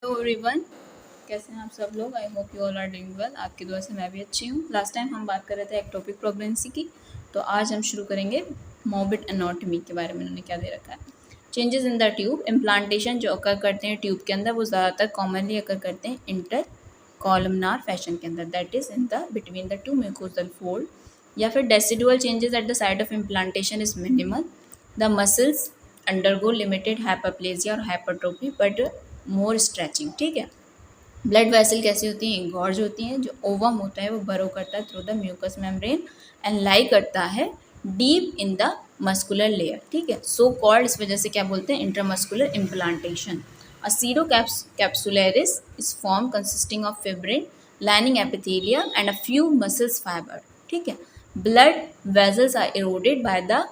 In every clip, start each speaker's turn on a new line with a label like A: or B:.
A: Hello everyone, कैसे हैं आप सब लोग। I hope you all are doing well. आपकी दुआ से मैं भी अच्छी हूँ। लास्ट टाइम हम बात कर रहे थे एक्टोपिक प्रेगनेंसी की, तो आज हम शुरू करेंगे मॉर्बिड एनाटॉमी के बारे में। उन्होंने क्या दे रखा है। Changes in the tube, implantation जो अकर करते हैं ट्यूब के अंदर, वो ज़्यादातर कॉमनली अकर करते हैं इंटर कॉलमनार फैशन के अंदर, that is in the between the two mucosal fold. या फिर decidual changes at the side of implantation is minimal. The muscles undergo limited hyperplasia और हाइपरट्रोफी बट मोर स्ट्रेचिंग। ठीक है। Blood vessel कैसी होती हैं, इंगॉर्ज होती हैं। जो ओवम होता है वो बरो करता है through the mucous membrane and lie करता है deep in the muscular layer. ठीक है। सो कॉल्ड, इस वजह से क्या बोलते हैं, intermuscular implantation. A sero capsularis is form consisting of fibrin lining epithelium and a few muscles fibre. ठीक है। Blood vessels are eroded by the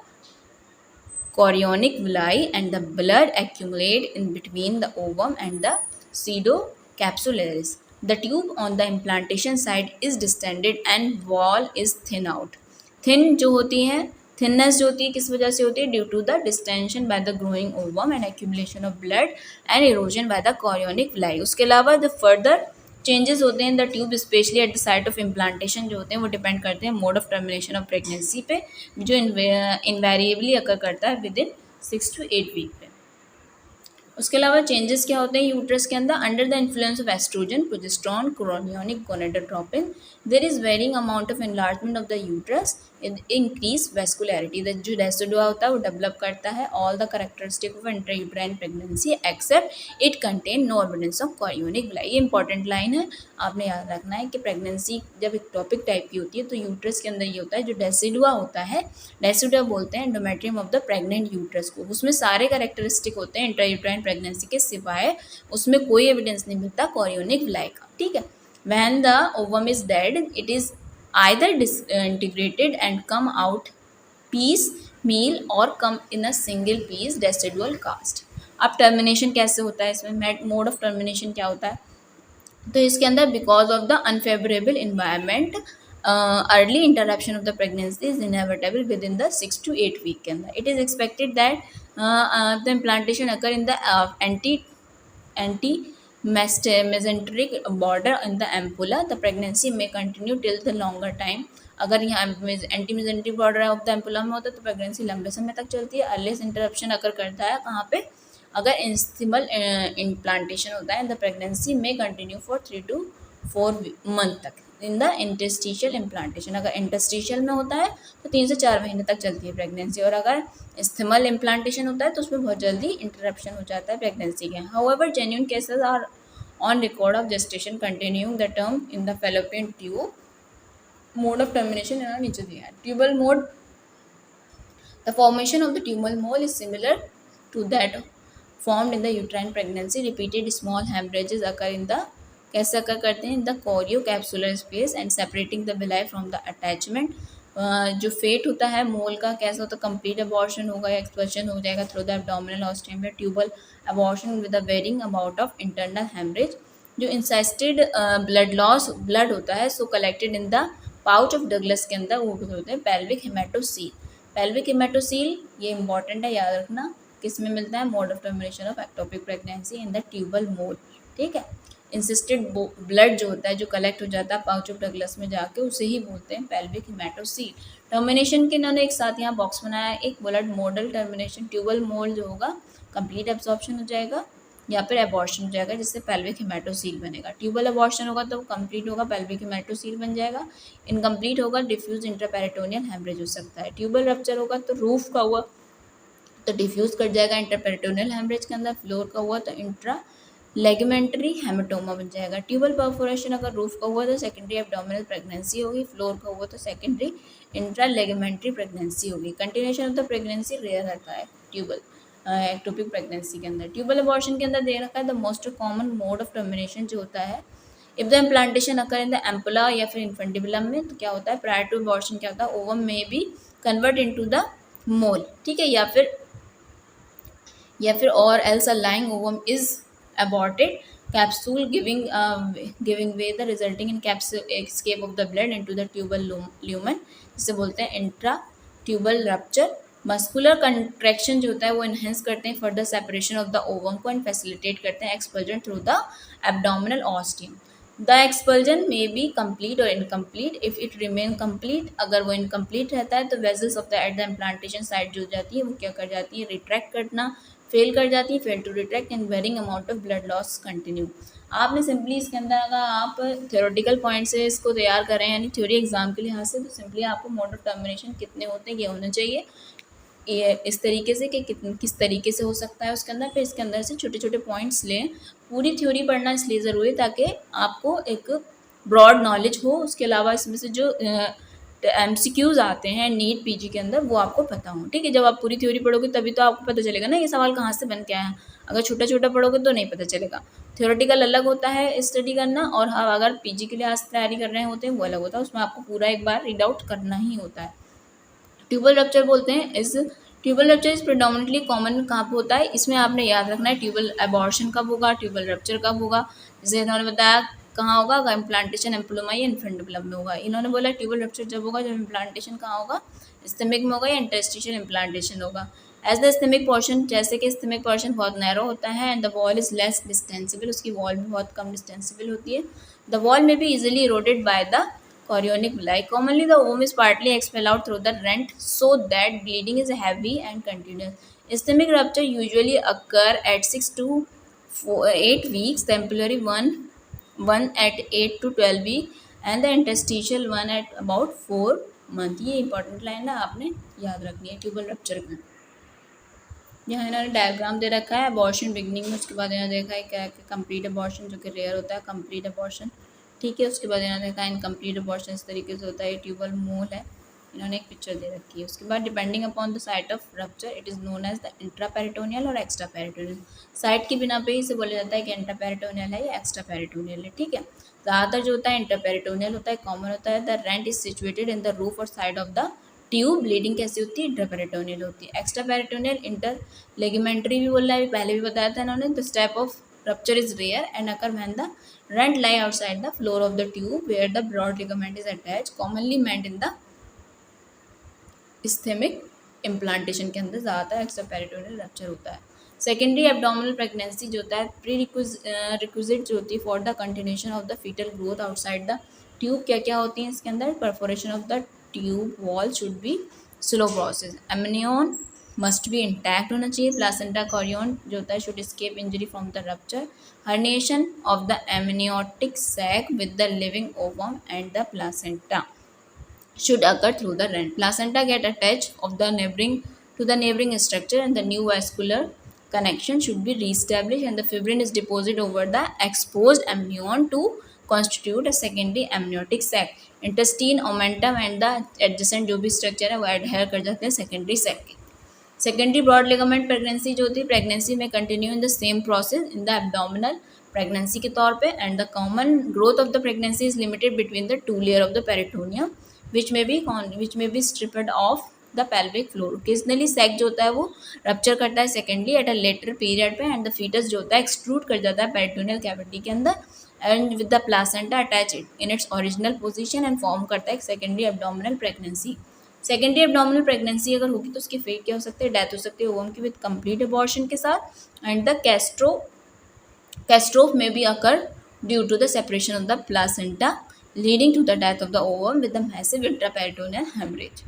A: chorionic villi and the blood accumulate in between the ovum and the pseudocapsularis. The tube on the implantation side is distended and wall is thin out. Thin जो होती है, thinness जो होती है किस वजह से होती है, due to the distension by the growing ovum and accumulation of blood and erosion by the chorionic villi. उसके अलावा the further चेंजेस होते हैं in the tube specially at the site of implantation जो होते हैं वो डिपेंड करते हैं mode of termination of pregnancy पे, जो इनवेरिएबली अकर करता है विद इन 6 to 8 वीक पे। उसके अलावा चेंजेस क्या होते हैं यूट्रस के अंदर, under the influence of oestrogen, progesterone, chorionic gonadotropin, there is varying amount of enlargement of the uterus, increase vascularity. जो रेसिडुआ होता है वो डेवलप करता है all the characteristic of intrauterine pregnancy except it contain no evidence of chorionic villi. ये important line है, आपने याद रखना है कि प्रेगनेंसी जब एक टॉपिक टाइप की होती है तो यूट्रस के अंदर ये होता है, जो डेसिडुआ होता है, डेसिडुआ बोलते हैं endometrium of the pregnant uterus को, उसमें सारे कैरेक्टरिस्टिक होते हैं इंट्रायूट्राइन प्रेगनेंसी के, सिवाय उसमें कोई एविडेंस नहीं मिलता कोरियोनिक विलाई का। ठीक है। When the ovum is dead it is either disintegrated and come out piecemeal और come in a single piece decidual cast. अब टर्मिनेशन कैसे होता है, इसमें मोड ऑफ टर्मिनेशन क्या होता है, तो इसके अंदर because of the unfavourable environment early interruption of the pregnancy is inevitable within the 6 to 8 week के अंदर। It is expected that the implantation occur in the anti mesenteric border in the ampulla. The pregnancy may continue till the longer time. अगर यहाँ anti mesenteric border of the ampulla में होता है तो pregnancy लंबे समय तक चलती है। अर्लीस्ट इंटरप्शन अगर करता है कहाँ पे, अगर इंस्थिमल इम्प्लांटेशन होता है द प्रेगनेंसी में कंटिन्यू फॉर 3 to 4 मंथ तक इन द इंटरस्टिशियल इम्प्लांटेशन। अगर इंटरस्टिशियल में होता है तो 3 से 4 महीने तक चलती है प्रेगनेंसी, और अगर स्थमल इम्प्लांटेशन होता है तो उसमें बहुत जल्दी इंटरप्शन हो जाता है प्रेगनेंसी के। However genuine cases are on record of gestation continuing the term in the Fallopian tube. Mode of termination यहाँ नीचे दिया है। Tubal mode, the formation of the tubal mole is similar to that formed in the uterine pregnancy. Repeated small hemorrhages occur in the, कैसे occur करते हैं, in the choriocapsular space and separating the villi from the attachment. जो fate होता है मोल का कैसा होता है, कंप्लीट अबॉर्शन होगा या एक्सपल्शन हो जाएगा through the abdominal ostium, tubal abortion with a varying amount of internal haemorrhage. जो इंसाइस्टेड ब्लड लॉस, ब्लड होता है so collected in the pouch of Douglas के अंदर, वो होते हैं पेल्विक हेमाटोसील। पेल्विक हेमाटोसील ये इंपॉर्टेंट है, याद रखना, किस में मिलता है, mode of termination of ectopic pregnancy in the tubal mole. ठीक है। इंसिस्टेड ब्लड जो होता है जो कलेक्ट हो जाता है पाउच ऑफ डगलस में जाके, उसे ही बोलते हैं पेल्विक हेमाटोसील। टर्मिनेशन के इन्होंने एक साथ यहाँ बॉक्स बनाया है, एक ब्लड मोडल टर्मिनेशन, ट्यूबल मोल जो होगा कंप्लीट एब्जॉर्प्शन हो जाएगा या फिर एबॉर्शन हो जाएगा जिससे पेल्विक हेमाटोसील बनेगा। ट्यूबल एबॉर्शन होगा तो कंप्लीट होगा, पेल्विक हेमाटोसील बन जाएगा। इनकम्प्लीट होगा, डिफ्यूज इंट्रापेरिटोनियल हेमरेज हो सकता है। ट्यूबल रप्चर होगा तो रूफ का हुआ तो डिफ्यूज कर जाएगा इंटरपेरिटोनियल हेमरेज के अंदर। फ्लोर का हुआ तो इंट्रा लेगमेंट्री हेमेटोमा बन जाएगा। ट्यूबल परफोरेशन अगर रूफ का हुआ तो सेकेंडरी एब्डोमिनल प्रेगनेंसी होगी, फ्लोर का हुआ तो सेकेंडरी इंट्रा लेगमेंट्री प्रेगनेंसी होगी। Continuation of the pregnancy rare रहता है ट्यूबल एक्टोपिक प्रेगनेंसी के अंदर। ट्यूबल अबॉर्शन के अंदर दे रखा है the most common mode of termination जो होता है, if the implantation occur in the ampulla या फिर इन्फेंटिबुलम में, तो क्या होता है प्रायर टू अबॉर्शन क्या होता है, ovum may be convert into the mole. ठीक है। या फिर or else a lying ovum is aborted, capsule giving way the resulting in escape of the blood into the tubal lumen, जिसे बोलते हैं intra tubal rupture. Muscular contraction जो होता है वो इनहेंस करते हैं further separation of the ovum को एंड फैसिलिटेट करते हैं expulsion through the abdominal ostium. The expulsion may be complete और incomplete. If it remain complete, अगर वो इनकम्प्लीट रहता है तो vessels of the at the implantation site जो जाती है वो क्या कर जाती है, रिट्रैक्ट करना फेल कर जाती है, fail to retract and varying amount of blood loss continue. आपने सिंपली इसके अंदर अगर आप थ्योरेटिकल पॉइंट से इसको तैयार करें यानी थ्योरी एग्जाम के लिहाज से, तो सिंपली आपको मोड ऑफ टर्मिनेशन कितने होते हैं ये होने चाहिए, ये इस तरीके से कि किस तरीके से हो सकता है उसके अंदर, फिर इसके अंदर से छोटे छोटे पॉइंट्स लें। पूरी थ्योरी पढ़ना इसलिए ज़रूरी है ताकि आपको एक ब्रॉड नॉलेज हो, उसके अलावा इसमें से जो MCQs आते हैं नीट पीजी के अंदर वो आपको पता हो। ठीक है, जब आप पूरी थ्योरी पढ़ोगे तभी तो आपको पता चलेगा ना ये सवाल कहाँ से बन के आया। अगर छोटा छोटा पढ़ोगे तो नहीं पता चलेगा। थ्योरेटिकल अलग होता है स्टडी करना, और हाँ अगर पीजी के लिए तैयारी कर रहे होते हैं वो अलग होता है, उसमें आपको पूरा एक बार रीड आउट करना ही होता है। ट्यूबल रप्चर बोलते हैं इस tubal rupture is predominantly common कहाँ पे होता है, इसमें आपने याद रखना है ट्यूबल एबॉर्शन कब होगा, ट्यूबल रप्चर कब होगा। जैसे इन्होंने बताया कहाँ होगा, अगर इम्प्लांटेशन एम्प्लोमा या इन्फेंटिबुलम में होगा। इन्होंने बोला ट्यूबल रप्चर जब होगा जब इम्प्लांटेशन कहाँ होगा, स्टमक में होगा या इंटरस्टिशियल इम्प्लांटेशन होगा। एज द स्टमक पोर्शन, जैसे कि स्टमक पोर्शन बहुत नैरो होता है and the wall is less distensible, उसकी वॉल भी बहुत कम डिस्टेंसिबल होती है। द वॉल में भी easily eroded by the chorionic villi. Commonly, the ovum is partly expelled out through the rent so that bleeding is heavy and continuous. Ischemic rupture usually occur at 6 to 8 weeks, the ampullary one at 8 to 12 weeks, and the interstitial one at about 4 months. ये important line है, आपने याद रखनी है tubal rupture में। यहाँ इन्होंने diagram दे रखा है अबॉर्शन बिगनिंग में, उसके बाद इन्होंने देखा है क्या कि कंप्लीट अबॉर्शन जो कि रेयर होता है, कंप्लीट अबॉर्शन। ठीक है, उसके बाद इन्होंने देखा इनकम्प्लीट अबॉर्शन इस तरीके से होता है, ये ट्यूबल मूल है, इन्होंने एक पिक्चर दे रखी है। उसके बाद depending upon the site of rupture it is known as the intraperitoneal or extra peritoneal. Site की बिना पे ही इसे बोला जाता है कि इंट्रापेरिटोनियल है या एक्स्ट्रा पेरिटोनियल है। ठीक है, ज़्यादातर जो होता है इंट्रापेरिटोनियल होता है, कॉमन होता है। The rent is situated in the roof और side of the tube. Bleeding कैसी होती है, इंटरपेरिटोनियल होती है। एक्स्ट्रा पेरिटोनियल इंटर लेगिमेंट्री भी बोल रहा है, पहले भी बताया था इन्होंने। This type of rupture is rare and occur when the rent lie outside the floor of the tube where the broad ligament is attached, commonly meant in the ischemic implantation के अंदर ज़्यादातर एक्स्ट्रा पेरिटोनियल रप्चर होता है। Secondary abdominal pregnancy जो होता है pre requisite जो होती है for the continuation of the fetal growth outside the tube. क्या क्या होती है इसके अंदर, perforation of the tube wall should be slow process, amnion must be intact होना चाहिए, प्लासेंटा कॉरियन जो होता है should escape injury from the rupture, herniation of the amniotic sac with the living ovum and the placenta should occur through the rent. Placenta get attached of the neighboring structure and the new vascular connection should be reestablished and the fibrin is deposited over the exposed amnion to constitute a secondary amniotic sac. Intestine, omentum and the adjacent जो भी structure है वो adhere कर जाते हैं secondary sac के। Secondary broad ligament pregnancy जो होती है प्रेगनेंसी में continue in the same process in the abdominal pregnancy के तौर पे and the common growth of the pregnancy is limited between the two layer of the peritoneum which may be stripped off the pelvic floor. Occasionally sac जो होता है वो rupture करता है secondly at a later period पे and the foetus जो होता है एक्सट्रूड कर जाता है पेरिटोनियल कैविटी के अंदर and with the placenta attach in its original position and form करता है एक secondary abdominal pregnancy. Secondary abdominal pregnancy अगर होगी तो उसकी फेट क्या हो सकती है, डेथ हो सकती है ओवम की विद कंप्लीट अबॉर्शन के साथ and the catastrophe may be occur due to the separation of the placenta leading to the death of the ovum with the massive intraperitoneal haemorrhage.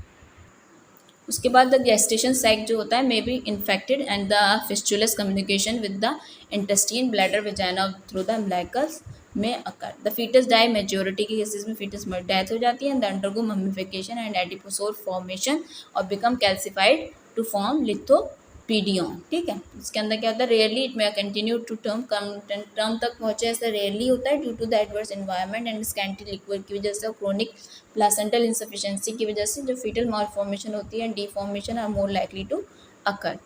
A: उसके बाद द गेस्टेशन सैक जो होता है may be infected and the fistulous communication with the intestine bladder vagina through the umbilicus may occur. The foetus die, majority के cases में foetus में death हो जाती है and the undergo mummification and adipocere formation और become calcified to form lithopedion. ठीक है, इसके अंदर क्या होता है, rarely it may continue to term तक पहुंचे, ऐसा रेयरली होता है due to the adverse environment and scanty liquid की वजह से और क्रोनिक प्लासेंटल इंसफिशिएंसी की वजह से जो फीटल मालफॉर्मेशन होती है deformation are more likely to occur.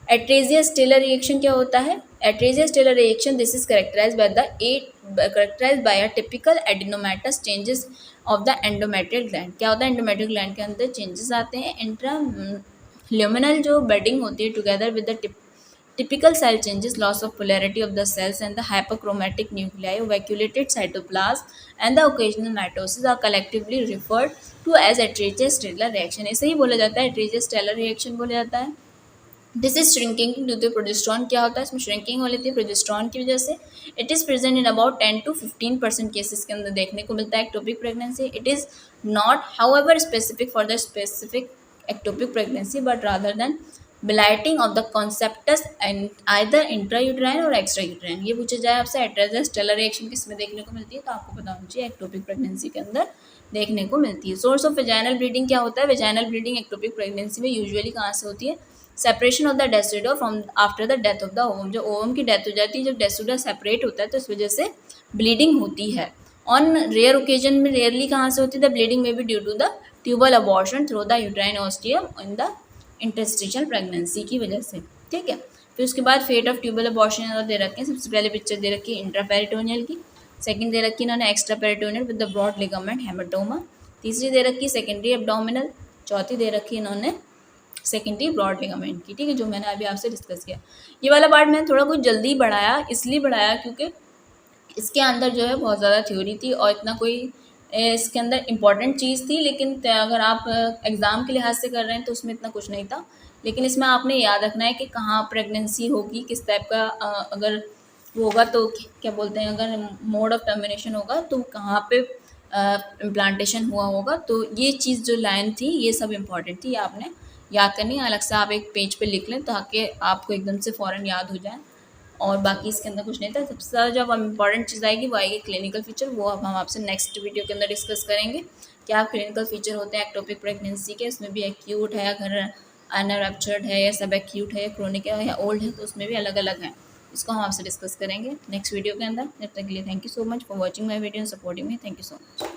A: Arias Stella reaction क्या होता है, Arias Stella reaction this is characterized by a typical adenomatous changes of the endometrial gland। क्या होता है, एंडोमेट्रियल ग्लैंड के अंदर चेंजेस आते हैं, इंट्राल्यूमिनल जो बेडिंग होती है together with the Typical cell changes, loss of polarity of the cells and the hyperchromatic nuclei, vacuolated cytoplasm, and the occasional mitosis are collectively referred to as Atriges-Steller reaction. ऐसे ही बोला जाता है, Atriges-Steller reaction बोला जाता है. This is shrinking due to progesterone. क्या होता है इसमें? श्रिंकिंग हो लेती है प्रोजेस्टेरॉन की वजह से. It is present in about 10 to 15% cases के अंदर देखने को मिलता है ectopic pregnancy. It is not however specific for the specific ectopic pregnancy but rather than blighting of the conceptus and either intrauterine और extrauterine. ये पूछा जाए आपसे Atriges-Steller रिएक्शन किस में देखने को मिलती है, तो आपको पता होना चाहिए एक्टोपिक प्रेगनेंसी के अंदर देखने को मिलती है. सोर्स ऑफ वेजाइनल ब्लीडिंग क्या होता है? वेजाइनल ब्लीडिंग एक्टोपिक प्रेगनेंसी में यूजुअली कहाँ से होती है? Separation of the decidua from after the death of the ovum. जब ओवम की डेथ हो जाती है, जब डेसिडुआ सेपरेट होता है तो इस वजह से ब्लीडिंग होती है. ऑन रेयर ओकेजन में रेयरली कहाँ से होती है? The bleeding may be due to the tubal abortion through the uterine ostium in the interstitial pregnancy की वजह से. ठीक है. फिर उसके बाद फेट ऑफ ट्यूबल अबॉर्शन दे रखे हैं. सबसे पहले पिक्चर दे रखी है इंट्रापेरिटोनियल की. सेकंड दे रखी इन्होंने extra peritoneal with the broad ligament haematoma. तीसरी दे रखी सेकेंडरी एब्डोमिनल. चौथी दे रखी इन्होंने सेकेंडरी ब्रॉड लिगामेंट की. ठीक है, जो मैंने अभी आपसे डिस्कस किया. ये वाला पार्ट मैंने थोड़ा कुछ जल्दी बढ़ाया, इसलिए बढ़ाया क्योंकि इसके अंदर जो है बहुत ज़्यादा थ्योरी थी और इतना कोई इसके अंदर इम्पॉर्टेंट चीज़ थी, लेकिन अगर आप एग्ज़ाम के लिहाज से कर रहे हैं तो उसमें इतना कुछ नहीं था. लेकिन इसमें आपने याद रखना है कि कहाँ प्रेगनेंसी होगी, किस टाइप का अगर वो होगा तो क्या बोलते हैं, अगर मोड ऑफ टर्मिनेशन होगा तो कहाँ पे इम्प्लांटेशन हुआ होगा. तो ये चीज़ जो लाइन थी ये सब इम्पॉर्टेंट थी, ये आपने याद करनी है. अलग से आप एक पेज पे लिख लें ताकि आपको एकदम से फ़ौरन याद हो जाए. और बाकी इसके अंदर कुछ नहीं था. सबसे ज़्यादा जब इम्पॉर्टेंट चीज़ आएगी वो आएगी क्लिनिकल फीचर. वो अब हम आपसे नेक्स्ट वीडियो के अंदर डिस्कस करेंगे. क्या क्लिनिकल फीचर होते हैं एक्टोपिक प्रेगनेंसी के. इसमें भी एक्यूट है, अगर अनरप्चर्ड है, या सब एक्यूट है, या क्रोनिक है, या ओल्ड है, तो उसमें भी अलग अलग हैं. इसको हम आपसे डिस्कस करेंगे नेक्स्ट वीडियो के अंदर. जब तक के लिए thank you so much for watching my video and supporting me. Thank you so much.